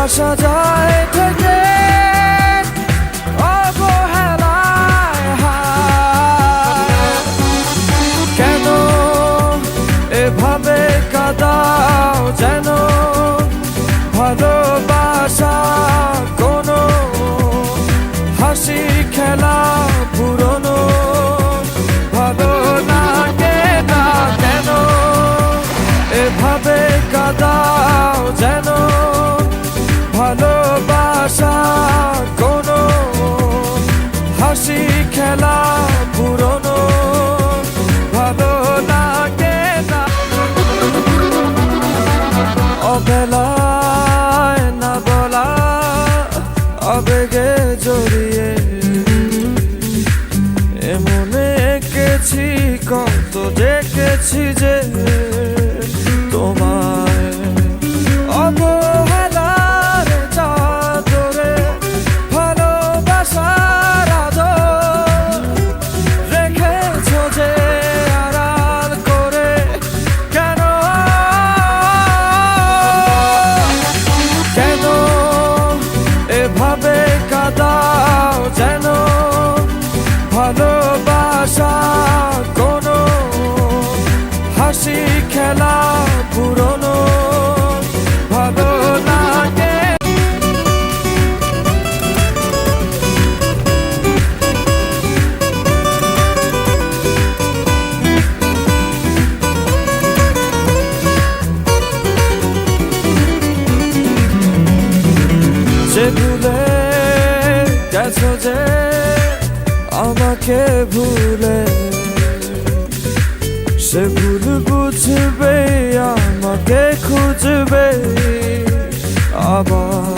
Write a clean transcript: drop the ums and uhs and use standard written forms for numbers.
আসা যায় থেকে অবহেলায় হায়। কেন এভাবে কাঁদাও যেন ভালোবাসা কোনো হাসি খেলা পুরনো ভালো লাগে না। কেন এভাবে কাঁদাও যেন ভালোবাসা কোনো হাসি খেলা পুরনো ভালো লাগে না। অবেলায় না বলা আবেগে জড়িয়ে এমনে এঁকেছি কত দেখেছি যে তোমায় অবহেলার চাদরে ভালোবাসার আদর রেখেছো যে আড়াল করে। কেন কেন এভাবে কাঁদাও যেন ভালোবাসা কোনো হাসি খেলা পুরনো ভালো লাগে। যে ভুলে গেছো যে আমাকে ভুলে সে ভুল বুঝবে আমাকে খুঁজবে আবার।